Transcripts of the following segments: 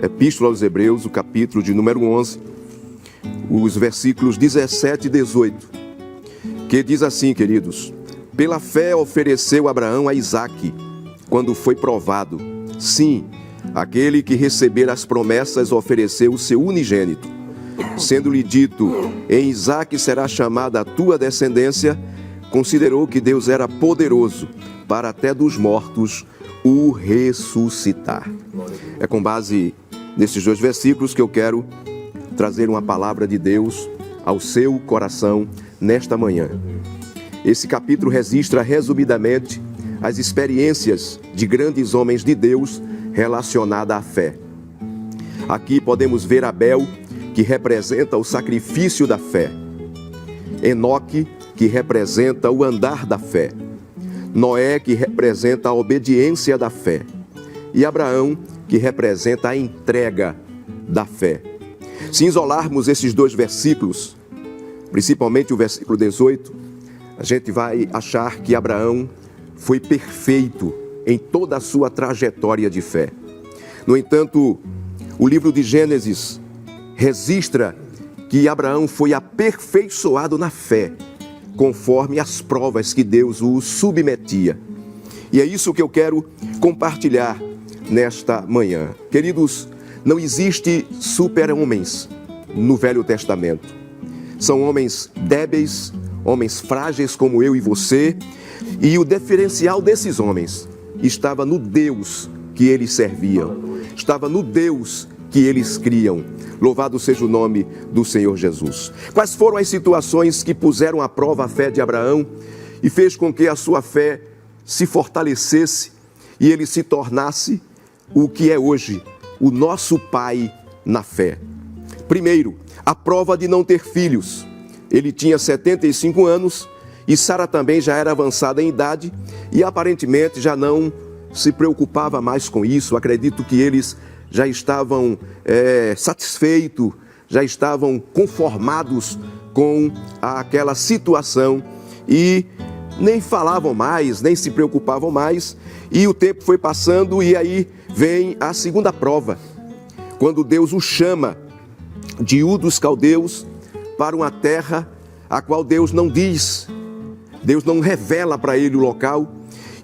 Epístola aos Hebreus, o capítulo de número 11, os versículos 17 e 18, que diz assim, queridos: pela fé ofereceu Abraão a Isaque, quando foi provado. Sim, aquele que recebera as promessas ofereceu o seu unigênito, sendo-lhe dito: em Isaque será chamada a tua descendência, considerou que Deus era poderoso para até dos mortos o ressuscitar. É com base nesses dois versículos que eu quero trazer uma palavra de Deus ao seu coração nesta manhã. Esse capítulo registra resumidamente as experiências de grandes homens de Deus relacionadas à fé. Aqui podemos ver Abel, que representa o sacrifício da fé; Enoque, que representa o andar da fé; Noé, que representa a obediência da fé; e Abraão, que representa a entrega da fé. Se isolarmos esses dois versículos, principalmente o versículo 18, a gente vai achar que Abraão foi perfeito em toda a sua trajetória de fé. No entanto, o livro de Gênesis registra que Abraão foi aperfeiçoado na fé, conforme as provas que Deus o submetia. E é isso que eu quero compartilhar nesta manhã. Queridos, não existe super-homens no Velho Testamento. São homens débeis, homens frágeis como eu e você, e o diferencial desses homens estava no Deus que eles serviam, estava no Deus que eles criam. Louvado seja o nome do Senhor Jesus. Quais foram as situações que puseram à prova a fé de Abraão e fez com que a sua fé se fortalecesse e ele se tornasse o que é hoje, o nosso pai na fé? Primeiro, a prova de não ter filhos. Ele tinha 75 anos e Sara também já era avançada em idade e aparentemente já não se preocupava mais com isso. Acredito que eles já estavam satisfeitos, já estavam conformados com aquela situação e nem falavam mais, nem se preocupavam mais. E o tempo foi passando e aí vem a segunda prova, quando Deus o chama de Ur dos Caldeus para uma terra a qual Deus não diz, Deus não revela para ele o local.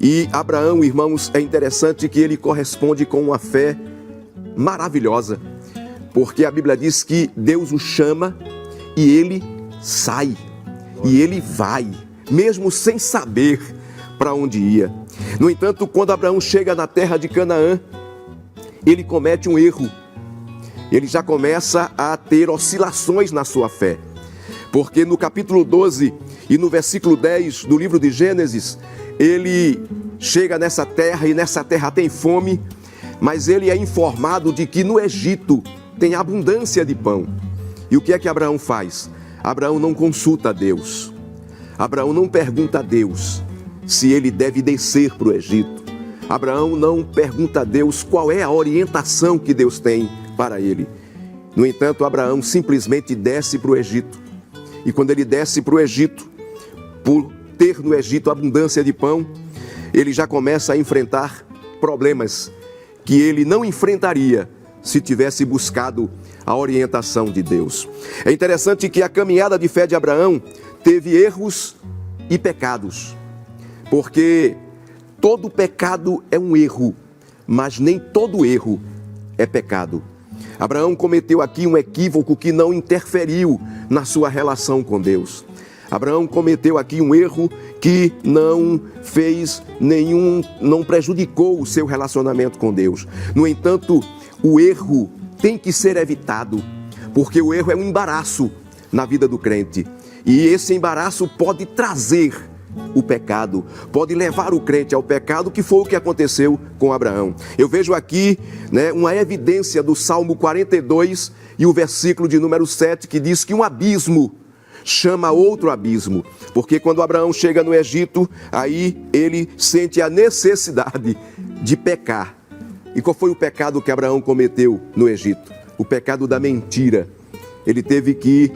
E Abraão, irmãos, é interessante que ele corresponde com uma fé maravilhosa, porque a Bíblia diz que Deus o chama e ele sai, e ele vai, mesmo sem saber para onde ia. No entanto, quando Abraão chega na terra de Canaã, ele comete um erro. Ele já começa a ter oscilações na sua fé, porque no capítulo 12 e no versículo 10 do livro de Gênesis, ele chega nessa terra e nessa terra tem fome, mas ele é informado de que no Egito tem abundância de pão. E o que é que Abraão faz? Abraão não consulta a Deus. Abraão não pergunta a Deus se ele deve descer para o Egito. Abraão não pergunta a Deus qual é a orientação que Deus tem para ele. No entanto, Abraão simplesmente desce para o Egito. E quando ele desce para o Egito, por ter no Egito abundância de pão, ele já começa a enfrentar problemas que ele não enfrentaria se tivesse buscado a orientação de Deus. É interessante que a caminhada de fé de Abraão teve erros e pecados, porque todo pecado é um erro, mas nem todo erro é pecado. Abraão cometeu aqui um equívoco que não interferiu na sua relação com Deus. Abraão cometeu aqui um erro que não prejudicou o seu relacionamento com Deus. No entanto, o erro tem que ser evitado, porque o erro é um embaraço na vida do crente. E esse embaraço pode trazer o pecado, pode levar o crente ao pecado, que foi o que aconteceu com Abraão. Eu vejo aqui uma evidência do Salmo 42 e o versículo de número 7, que diz que um abismo chama outro abismo, porque quando Abraão chega no Egito, aí ele sente a necessidade de pecar. E qual foi o pecado que Abraão cometeu no Egito? O pecado da mentira. Ele teve que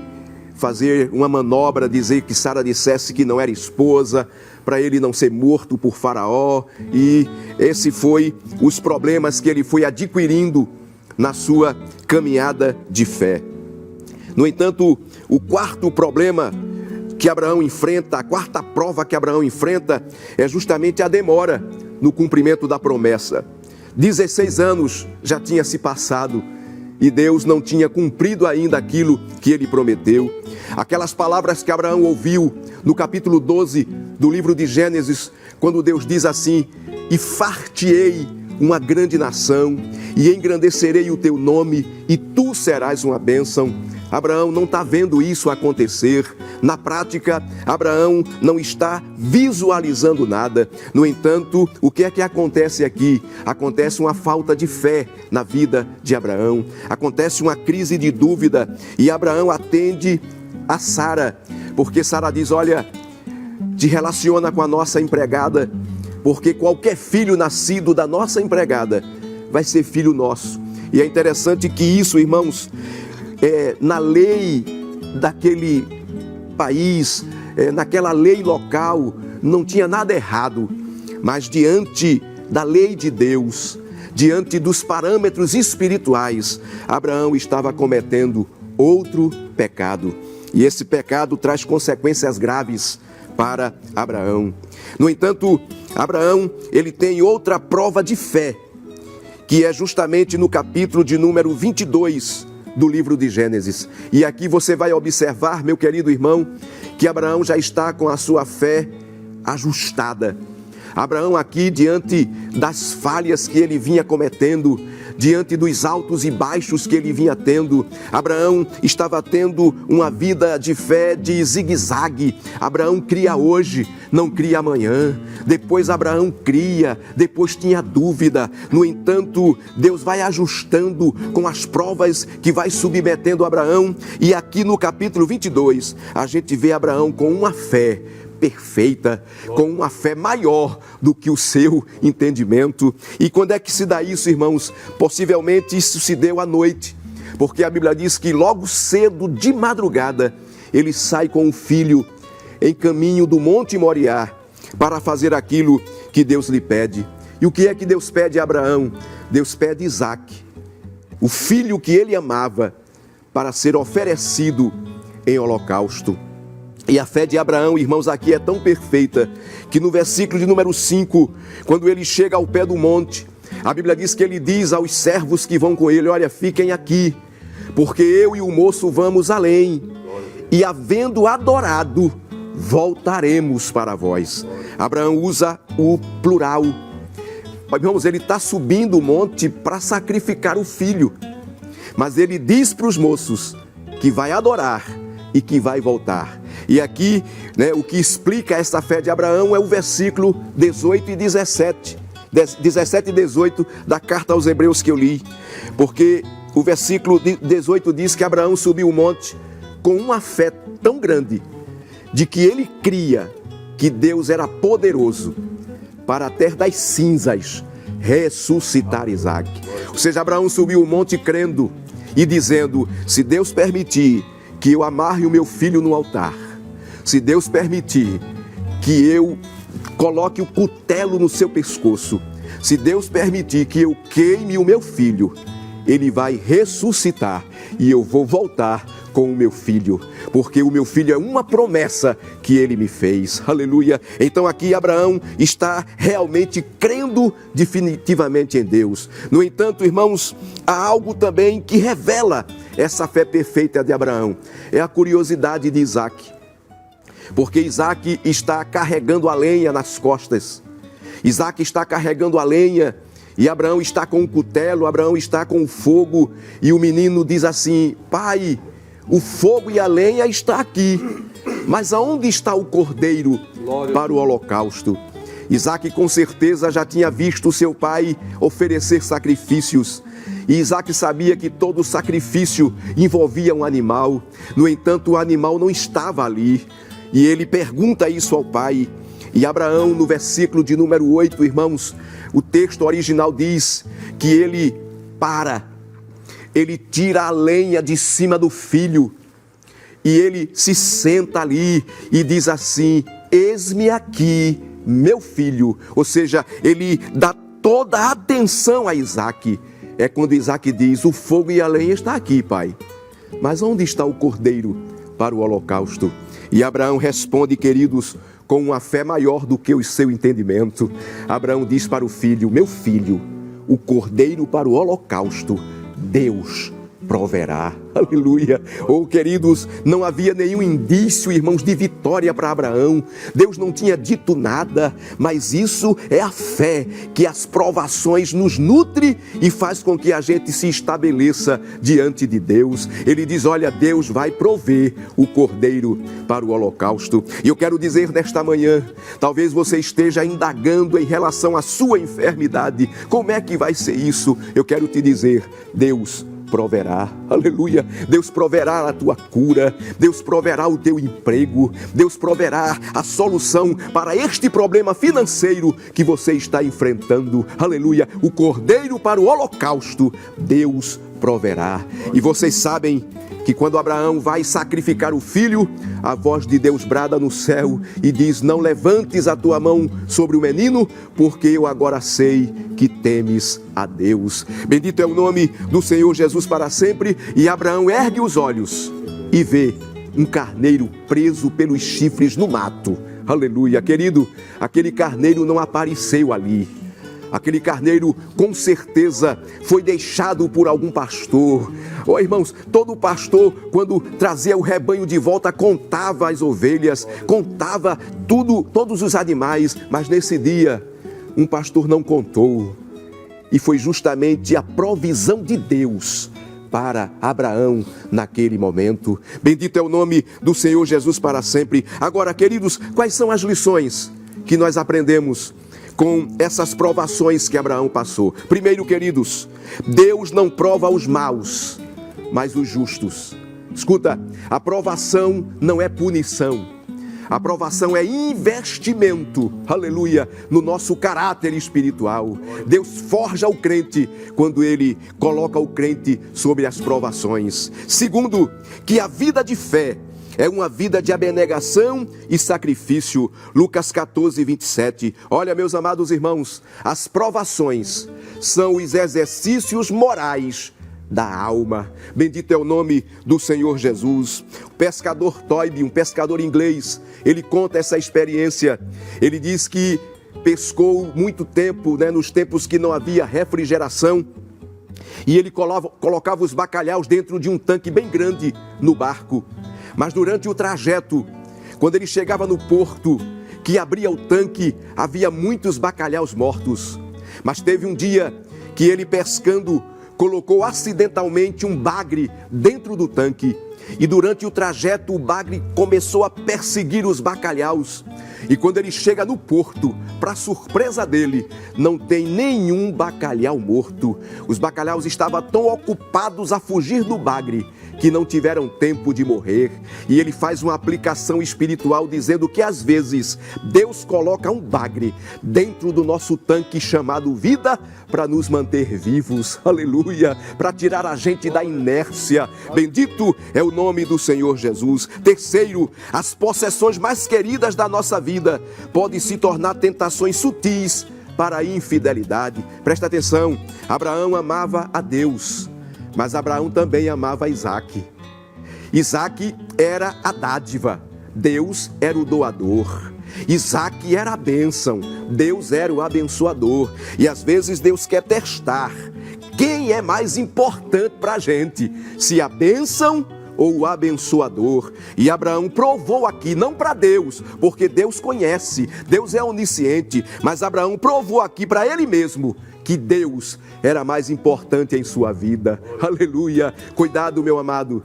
fazer uma manobra, dizer que Sara dissesse que não era esposa, para ele não ser morto por Faraó. E esse foi os problemas que ele foi adquirindo na sua caminhada de fé. No entanto, o quarto problema que Abraão enfrenta, a quarta prova que Abraão enfrenta, é justamente a demora no cumprimento da promessa. 16 anos já tinha se passado e Deus não tinha cumprido ainda aquilo que ele prometeu. Aquelas palavras que Abraão ouviu no capítulo 12 do livro de Gênesis, quando Deus diz assim: e far-te-ei uma grande nação, e engrandecerei o teu nome, e tu serás uma bênção. Abraão não está vendo isso acontecer. Na prática, Abraão não está visualizando nada. No entanto, o que é que acontece aqui? Acontece uma falta de fé na vida de Abraão. Acontece uma crise de dúvida. E Abraão atende a Sara, porque Sara diz: olha, te relaciona com a nossa empregada, porque qualquer filho nascido da nossa empregada vai ser filho nosso. E é interessante que isso, irmãos, na lei daquele país, naquela lei local, não tinha nada errado, mas diante da lei de Deus, diante dos parâmetros espirituais, Abraão estava cometendo outro pecado, e esse pecado traz consequências graves para Abraão. No entanto, Abraão, ele tem outra prova de fé, que é justamente no capítulo de número 22 do livro de Gênesis. E aqui você vai observar, meu querido irmão, que Abraão já está com a sua fé ajustada. Abraão aqui, diante das falhas que ele vinha cometendo, diante dos altos e baixos que ele vinha tendo, Abraão estava tendo uma vida de fé de zigue-zague. Abraão cria hoje, não cria amanhã. Depois Abraão cria, depois tinha dúvida. No entanto, Deus vai ajustando com as provas que vai submetendo Abraão. E aqui no capítulo 22, a gente vê Abraão com uma fé perfeita, com uma fé maior do que o seu entendimento. E quando é que se dá isso, irmãos? Possivelmente isso se deu à noite, porque a Bíblia diz que logo cedo, de madrugada, ele sai com o filho em caminho do Monte Moriá para fazer aquilo que Deus lhe pede. E o que é que Deus pede a Abraão? Deus pede Isaque, o filho que ele amava, para ser oferecido em holocausto. E a fé de Abraão, irmãos, aqui é tão perfeita, que no versículo de número 5, quando ele chega ao pé do monte, a Bíblia diz que ele diz aos servos que vão com ele: olha, fiquem aqui, porque eu e o moço vamos além, e havendo adorado, voltaremos para vós. Abraão usa o plural. Irmãos, ele está subindo o monte para sacrificar o filho, mas ele diz para os moços que vai adorar e que vai voltar. E aqui, o que explica essa fé de Abraão é o versículo 18 e 17. 17 e 18 da carta aos Hebreus que eu li. Porque o versículo 18 diz que Abraão subiu o monte com uma fé tão grande, de que ele cria que Deus era poderoso para até das cinzas ressuscitar Isaque. Ou seja, Abraão subiu o monte crendo e dizendo: se Deus permitir que eu amarre o meu filho no altar, se Deus permitir que eu coloque o cutelo no seu pescoço, se Deus permitir que eu queime o meu filho, ele vai ressuscitar e eu vou voltar com o meu filho, porque o meu filho é uma promessa que ele me fez. Aleluia! Então aqui Abraão está realmente crendo definitivamente em Deus. No entanto, irmãos, há algo também que revela essa fé perfeita de Abraão. É a curiosidade de Isaque, porque Isaque está carregando a lenha nas costas. Isaque está carregando a lenha e Abraão está com o cutelo, Abraão está com o fogo, e o menino diz assim: pai, o fogo e a lenha está aqui, mas aonde está o cordeiro para o holocausto? Isaque com certeza já tinha visto seu pai oferecer sacrifícios, e Isaque sabia que todo sacrifício envolvia um animal. No entanto, o animal não estava ali, e ele pergunta isso ao pai. E Abraão, no versículo de número 8, irmãos, o texto original diz que ele tira a lenha de cima do filho, e ele se senta ali e diz assim: eis-me aqui, meu filho. Ou seja, ele dá toda a atenção a Isaque. é quando Isaac diz: o fogo e a lenha está aqui, pai, mas onde está o cordeiro para o holocausto? E Abraão responde, queridos, com uma fé maior do que o seu entendimento. Abraão diz para o filho: meu filho, o cordeiro para o holocausto, Deus proverá. Aleluia. Oh, queridos, não havia nenhum indício, irmãos, de vitória para Abraão. Deus não tinha dito nada, mas isso é a fé, que as provações nos nutre e faz com que a gente se estabeleça diante de Deus. Ele diz: olha, Deus vai prover o cordeiro para o holocausto. E eu quero dizer nesta manhã, talvez você esteja indagando em relação à sua enfermidade. Como é que vai ser isso? Eu quero te dizer: Deus proverá. Aleluia. Deus proverá a tua cura, Deus proverá o teu emprego, Deus proverá a solução para este problema financeiro que você está enfrentando. Aleluia. O cordeiro para o holocausto, Deus proverá. E vocês sabem que quando Abraão vai sacrificar o filho, a voz de Deus brada no céu e diz: não levantes a tua mão sobre o menino, porque eu agora sei que temes a Deus. Bendito é o nome do Senhor Jesus para sempre. E Abraão ergue os olhos e vê um carneiro preso pelos chifres no mato. Aleluia. Querido, aquele carneiro não apareceu ali. Aquele carneiro, com certeza, foi deixado por algum pastor. Oh, irmãos, todo pastor, quando trazia o rebanho de volta, contava as ovelhas, contava tudo, todos os animais. Mas nesse dia, um pastor não contou. E foi justamente a provisão de Deus para Abraão naquele momento. Bendito é o nome do Senhor Jesus para sempre. Agora, queridos, quais são as lições que nós aprendemos com essas provações que Abraão passou? Primeiro, queridos, Deus não prova os maus, mas os justos. Escuta, a provação não é punição. A provação é investimento, aleluia, no nosso caráter espiritual. Deus forja o crente quando Ele coloca o crente sobre as provações. Segundo, que a vida de fé é uma vida de abnegação e sacrifício. Lucas 14, 27. Olha, meus amados irmãos, as provações são os exercícios morais da alma. Bendito é o nome do Senhor Jesus. O pescador Toynbee, um pescador inglês, ele conta essa experiência. Ele diz que pescou muito tempo, nos tempos que não havia refrigeração. E ele colocava os bacalhaus dentro de um tanque bem grande no barco. Mas durante o trajeto, quando ele chegava no porto, que abria o tanque, havia muitos bacalhaus mortos. Mas teve um dia que ele, pescando, colocou acidentalmente um bagre dentro do tanque. E durante o trajeto, o bagre começou a perseguir os bacalhaus. E quando ele chega no porto, para surpresa dele, não tem nenhum bacalhau morto. Os bacalhaus estavam tão ocupados a fugir do bagre que não tiveram tempo de morrer. E ele faz uma aplicação espiritual dizendo que às vezes Deus coloca um bagre dentro do nosso tanque chamado vida para nos manter vivos, aleluia, para tirar a gente da inércia. Bendito é o nome do Senhor Jesus. Terceiro, as possessões mais queridas da nossa vida podem se tornar tentações sutis para a infidelidade. Presta atenção, Abraão amava a Deus, mas Abraão também amava Isaac. Isaac era a dádiva, Deus era o doador. Isaac era a bênção, Deus era o abençoador. E às vezes Deus quer testar quem é mais importante para a gente, se a bênção ou o abençoador. E Abraão provou aqui, não para Deus, porque Deus conhece, Deus é onisciente, mas Abraão provou aqui para ele mesmo que Deus era mais importante em sua vida. Aleluia. Cuidado, meu amado,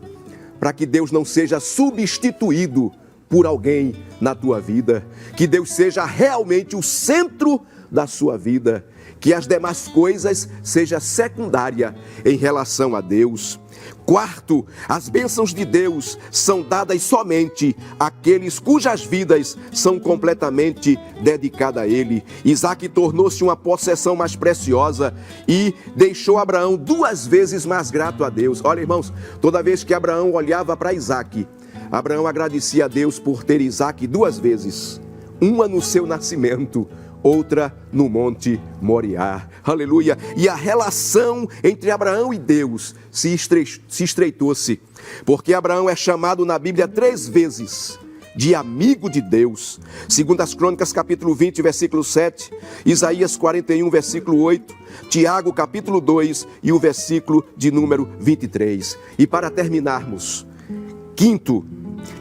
para que Deus não seja substituído por alguém na tua vida, que Deus seja realmente o centro da sua vida, que as demais coisas sejam secundárias em relação a Deus. Quarto, as bênçãos de Deus são dadas somente àqueles cujas vidas são completamente dedicadas a Ele. Isaac tornou-se uma possessão mais preciosa e deixou Abraão 2 vezes mais grato a Deus. Olha, irmãos, toda vez que Abraão olhava para Isaac, Abraão agradecia a Deus por ter Isaac 2 vezes. Uma no seu nascimento, outra no Monte Moriá. Aleluia! E a relação entre Abraão e Deus se estreitou-se, porque Abraão é chamado na Bíblia 3 vezes de amigo de Deus. Segundo as Crônicas, capítulo 20, versículo 7, Isaías 41, versículo 8, Tiago, capítulo 2 e o versículo de número 23. E para terminarmos, quinto,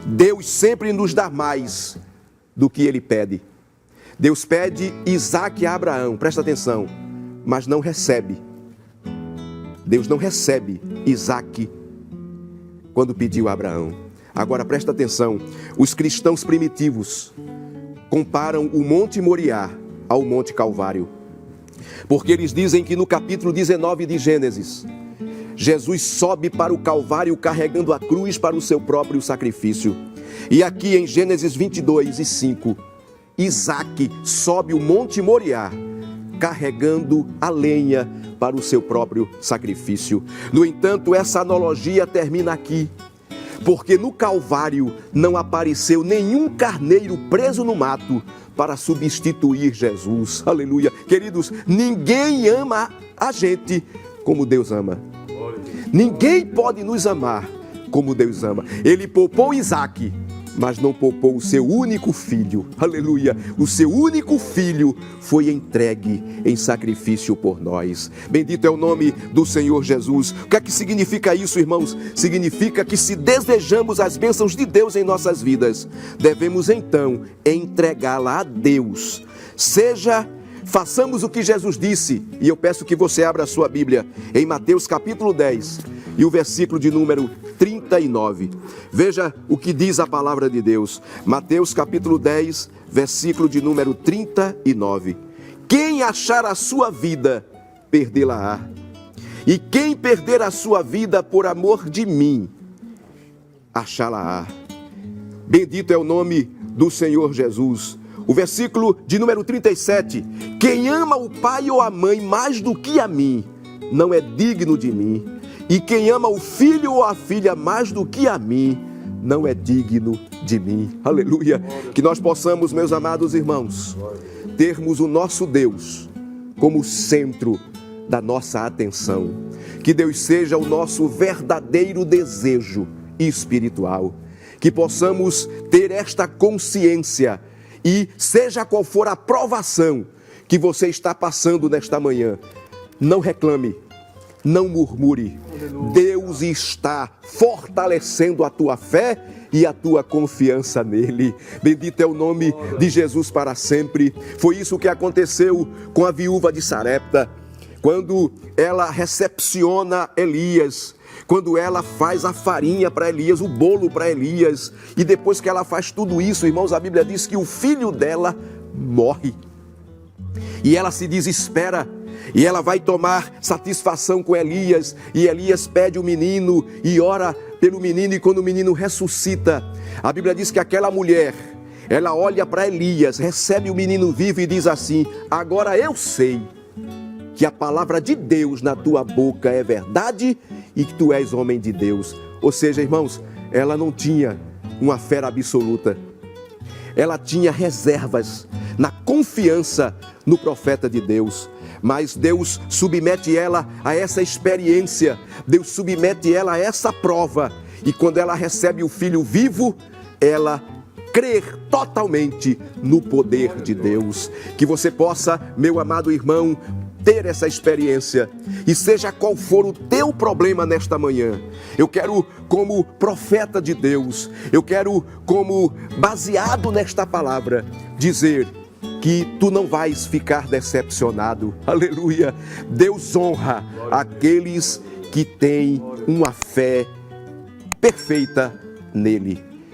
Deus sempre nos dá mais do que Ele pede. Deus pede Isaque a Abraão, presta atenção, mas não recebe. Deus não recebe Isaque quando pediu a Abraão. Agora presta atenção, os cristãos primitivos comparam o Monte Moriá ao Monte Calvário, porque eles dizem que no capítulo 19 de Gênesis, Jesus sobe para o Calvário carregando a cruz para o seu próprio sacrifício. E aqui em Gênesis 22 e 5, Isaque sobe o Monte Moriá carregando a lenha para o seu próprio sacrifício. No entanto, essa analogia termina aqui, porque no Calvário não apareceu nenhum carneiro preso no mato para substituir Jesus. Aleluia. Queridos, ninguém ama a gente como Deus ama. Ninguém pode nos amar como Deus ama. Ele poupou Isaque, mas não poupou o seu único filho. Aleluia! O seu único filho foi entregue em sacrifício por nós. Bendito é o nome do Senhor Jesus. O que é que significa isso, irmãos? Significa que se desejamos as bênçãos de Deus em nossas vidas, devemos então entregá-la a Deus. Façamos o que Jesus disse, e eu peço que você abra a sua Bíblia em Mateus capítulo 10 e o versículo de número 39. Veja o que diz a palavra de Deus. Mateus capítulo 10, versículo de número 39. Quem achar a sua vida, perdê-la-á. E quem perder a sua vida por amor de mim, achá-la-á. Bendito é o nome do Senhor Jesus. O versículo de número 37. Quem ama o pai ou a mãe mais do que a mim, não é digno de mim. E quem ama o filho ou a filha mais do que a mim, não é digno de mim. Aleluia. Que nós possamos, meus amados irmãos, termos o nosso Deus como centro da nossa atenção. Que Deus seja o nosso verdadeiro desejo espiritual. Que possamos ter esta consciência. E seja qual for a provação que você está passando nesta manhã, não reclame, não murmure. Deus está fortalecendo a tua fé e a tua confiança nele. Bendito é o nome de Jesus para sempre. Foi isso que aconteceu com a viúva de Sarepta, quando ela recepciona Elias, quando ela faz a farinha para Elias, o bolo para Elias, e depois que ela faz tudo isso, irmãos, a Bíblia diz que o filho dela morre. E ela se desespera, e ela vai tomar satisfação com Elias, e Elias pede o menino e ora pelo menino, e quando o menino ressuscita, a Bíblia diz que aquela mulher, ela olha para Elias, recebe o menino vivo e diz assim: agora eu sei que a palavra de Deus na tua boca é verdade e que tu és homem de Deus. Ou seja, irmãos, ela não tinha uma fé absoluta. Ela tinha reservas na confiança no profeta de Deus. Mas Deus submete ela a essa experiência, Deus submete ela a essa prova. E quando ela recebe o filho vivo, ela crer totalmente no poder de Deus. Que você possa, meu amado irmão, ter essa experiência, e seja qual for o teu problema nesta manhã, eu quero, como profeta de Deus, eu quero, como baseado nesta palavra, dizer que tu não vais ficar decepcionado. Aleluia! Deus honra aqueles que têm uma fé perfeita nele.